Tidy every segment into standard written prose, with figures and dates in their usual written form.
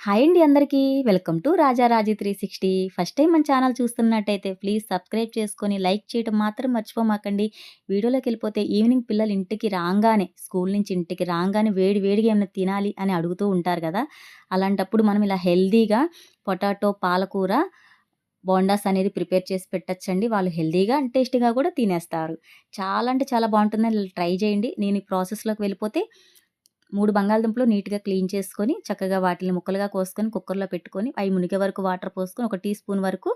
Hi అండి అందరికీ. Welcome to Rajaraji 360. First time మన ఛానల్ చూస్తున్నట్టయితే ప్లీజ్ సబ్స్క్రైబ్ చేసుకొని, లైక్ చేయడం మాత్రం మర్చిపోమాకండి. వీడియోలోకెళ్ళిపోతే ఈవినింగ్ పిల్లలు ఇంటికి రాంగానే, స్కూల్ నుంచి ఇంటికి రాంగానే వేడి వేడిగా ఏమన్నా తినాలి అని అడుగుతూ ఉంటారు గదా! అలాంటప్పుడు మనం ఇలా హెల్తీగా పొటాటో, పాలకూర బోండాస్ అనేది ప్రిపేర్ చేసి పెట్టొచ్చండి. వాళ్ళు హెల్తీగా అండ్ టేస్టీగా కూడా తినేస్తారు. చాలా అంటే చాలా బావుంటుందండి. ట్రై చేయండి. నేను ఈ ప్రాసెస్‌లోకి వెళ్ళిపోతే 3 బంగాళదుంపలు నీట్‌గా క్లీన్ చేసుకొని, చక్కగా వాటిని ముక్కలుగా కోసుకొని కుక్కర్‌లో పెట్టుకొని, అవి మునిగే వరకు వాటర్ పోసుకొని, ఒక టీ స్పూన్ వరకు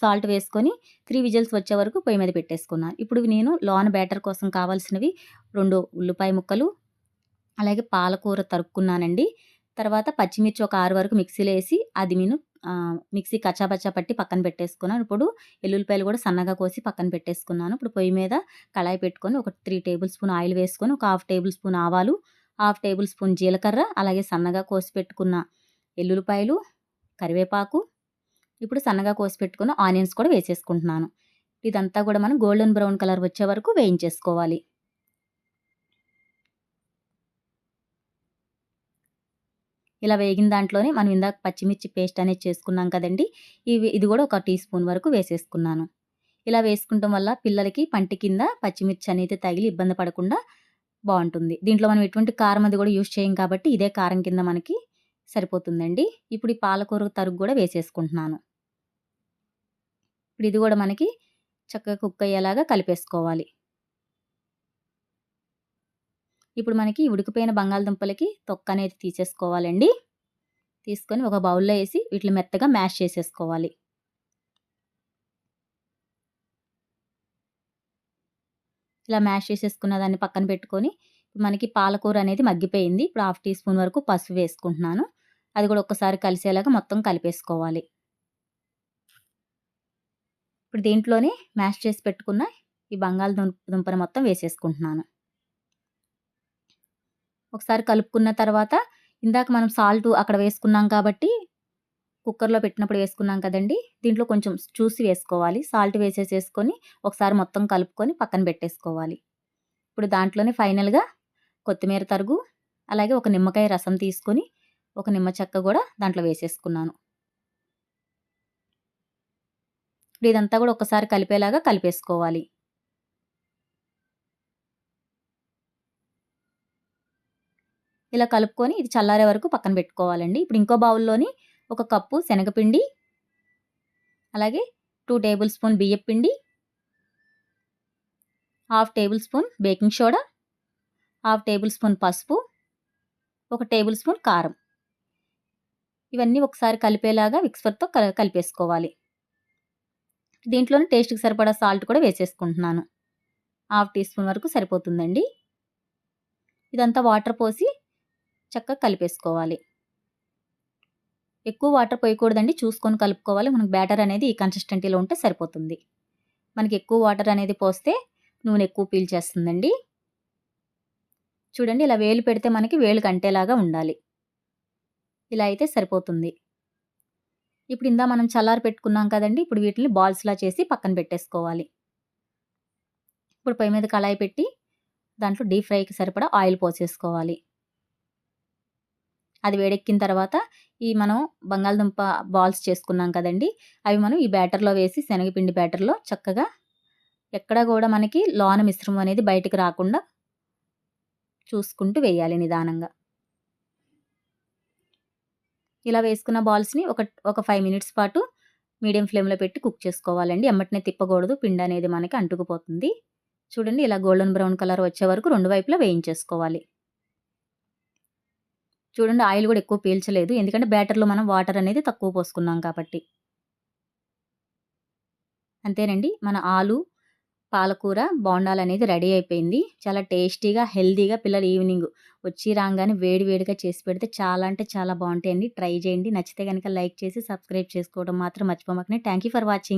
సాల్ట్ వేసుకొని, 3 విజిల్స్ వచ్చే వరకు పొయ్యి మీద పెట్టేసుకున్నాను. ఇప్పుడు నేను లోన బ్యాటర్ కోసం కావాల్సినవి 2 ఉల్లిపాయ ముక్కలు, అలాగే పాలకూర తరుక్కున్నానండి. తర్వాత పచ్చిమిర్చి ఒక 6 వరకు మిక్సీలో ఏసి అది నేను మిక్సీ కచ్చాపచ్చా పట్టి పక్కన పెట్టేసుకున్నాను. ఇప్పుడు ఎల్లుల్లిపాయలు కూడా సన్నగా కోసి పక్కన పెట్టేసుకున్నాను. ఇప్పుడు పొయ్యి మీద కళాయి పెట్టుకొని ఒక 3 టేబుల్ స్పూన్ ఆయిల్ వేసుకొని, ఒక హాఫ్ టేబుల్ స్పూన్ ఆవాలు, హాఫ్ టేబుల్ స్పూన్ జీలకర్ర, అలాగే సన్నగా కోసి పెట్టుకున్న ఎల్లుల్లిపాయలు, కరివేపాకు, ఇప్పుడు సన్నగా కోసి పెట్టుకున్న ఆనియన్స్ కూడా వేసేసుకుంటున్నాను. ఇదంతా కూడా మనం గోల్డెన్ బ్రౌన్ కలర్ వచ్చే వరకు వేయించేసుకోవాలి. ఇలా వేగిన దాంట్లోనే మనం ఇందాక పచ్చిమిర్చి పేస్ట్ అనేది చేసుకున్నాం కదండీ! ఇది కూడా ఒక టీ స్పూన్ వరకు వేసేసుకున్నాను. ఇలా వేసుకుంటం వల్ల పిల్లలకి పంటి కింద పచ్చిమిర్చి అనేది తగిలి ఇబ్బంది పడకుండా బావుంటుంది. దీంట్లో మనం ఎటువంటి కారం అది కూడా యూజ్ చేయం కాబట్టి ఇదే కారం కింద మనకి సరిపోతుందండి. ఇప్పుడు ఈ పాలకూర తరుగు కూడా వేసేసుకుంటున్నాను. ఇప్పుడు ఇది కూడా మనకి చక్కగా కుక్ అయ్యేలాగా కలిపేసుకోవాలి. ఇప్పుడు మనకి ఉడికిపోయిన బంగాళదుంపలకి తొక్కనేది తీసేసుకోవాలండి. తీసుకొని ఒక బౌల్‌లో ఏసి వీటిని మెత్తగా మ్యాష్ చేసేసుకోవాలి. ఇలా మ్యాష్ చేసేసుకున్న దాన్ని పక్కన పెట్టుకొని, మనకి పాలకూర అనేది మగ్గిపోయింది. ఇప్పుడు హాఫ్ టీ స్పూన్ వరకు పసుపు వేసుకుంటున్నాను. అది కూడా ఒక్కసారి కలిసేలాగా మొత్తం కలిపేసుకోవాలి. ఇప్పుడు దీంట్లోనే మ్యాష్ చేసి పెట్టుకున్న ఈ దుంపను మొత్తం వేసేసుకుంటున్నాను. ఒకసారి కలుపుకున్న తర్వాత ఇందాక మనం సాల్టు అక్కడ వేసుకున్నాం కాబట్టి కుక్కర్‌లో పెట్టినప్పుడు వేసుకున్నాం కదండీ! దీంట్లో కొంచెం చూసి వేసుకోవాలి. సాల్ట్ వేసేసేసుకొని ఒకసారి మొత్తం కలుపుకొని పక్కన పెట్టేసుకోవాలి. ఇప్పుడు దాంట్లోనే ఫైనల్‌గా కొత్తిమీర తరుగు, అలాగే ఒక నిమ్మకాయ రసం తీసుకొని, ఒక నిమ్మ చెక్క గూడా దాంట్లో వేసేసుకున్నాను. ఇప్పుడు ఇదంతా గూడా ఒక్కసారి కలిపేలాగా కలిపేసుకోవాలి. ఇలా కలుపుకొని ఇది చల్లారే వరకు పక్కన పెట్టుకోవాలండి. ఇప్పుడు ఇంకో బౌల్‌లోని ఒక కప్పు శనగపిండి, అలాగే 2 టేబుల్ స్పూన్ బియ్యపిండి, half table spoon baking soda, half table spoon పసుపు, ఒక టేబుల్ స్పూన్ కారం. ఇవన్నీ ఒకసారి కలిపేలాగా విక్స్‌తో కలిపేసుకోవాలి. దీంట్లోనే టేస్ట్‌కి సరిపడా సాల్ట్ కూడా వేసేసుకుంటున్నాను. హాఫ్ టీ స్పూన్ వరకు సరిపోతుందండి. ఇదంతా వాటర్ పోసి చక్కగా కలిపేసుకోవాలి. ఎక్కువ వాటర్ పోయకూడదండి. చూసుకొని కలుపుకోవాలి. మనకు బ్యాటర్ అనేది ఈ కన్సిస్టెన్సీలో ఉంటే సరిపోతుంది. మనకి ఎక్కువ వాటర్ అనేది పోస్తే నూనె ఎక్కువ పీల్చేస్తుందండి. చూడండి ఇలా వేలు పెడితే మనకి వేలుకి అంటేలాగా ఉండాలి. ఇలా అయితే సరిపోతుంది. ఇప్పుడు మనం చల్లారి పెట్టుకున్నాం కదండీ! ఇప్పుడు వీటిని బాల్స్‌లా చేసి పక్కన పెట్టేసుకోవాలి. ఇప్పుడు పొయ్యి మీద కళాయి పెట్టి దాంట్లో డీప్ ఫ్రైకి సరిపడా ఆయిల్ పోసేసుకోవాలి. అది వేడెక్కిన తర్వాత మనం బంగాళదుంప బాల్స్ చేసుకున్నాం కదండీ! అవి మనం ఈ బ్యాటర్‌లో వేసి శనగపిండి బ్యాటర్‌లో చక్కగా ఎక్కడ గూడా మనకి లోన మిశ్రమం అనేది బయటకి రాకుండా చూసుకుంటూ వేయాలి నిదానంగా. ఇలా వేసుకున్న బాల్స్‌ని ఒక 5 మినిట్స్ పాటు మీడియం ఫ్లేమ్‌లో పెట్టి కుక్ చేసుకోవాలండి. ఎమ్మటనే తిప్పకూడదు. పిండి అనేది మనకి అంటుకుపోతుంది. చూడండి ఇలా గోల్డెన్ బ్రౌన్ కలర్ వచ్చే వరకు 2 వైపులా వేయించేసుకోవాలి. చూడండి ఆయిల్ కూడా ఎక్కువ పీల్చలేదు. ఎందుకంటే బ్యాటర్‌లో మనం వాటర్ అనేది తక్కువ పోసుకున్నాం కాబట్టి. అంతేనండి మన ఆలు, పాలకూర బోండాలనేది రెడీ అయిపోయింది. చాలా టేస్టీగా, హెల్తీగా పిల్లలు ఈవినింగ్ వచ్చి రాంగానే వేడి వేడిగా చేసి పెడితే చాలా అంటే చాలా బావుంటాయండి. ట్రై చేయండి. నచ్చితే గనక లైక్ చేసి సబ్స్క్రైబ్ చేసుకోవడం మాత్రం మర్చిపోమాకండి. Thank you for watching.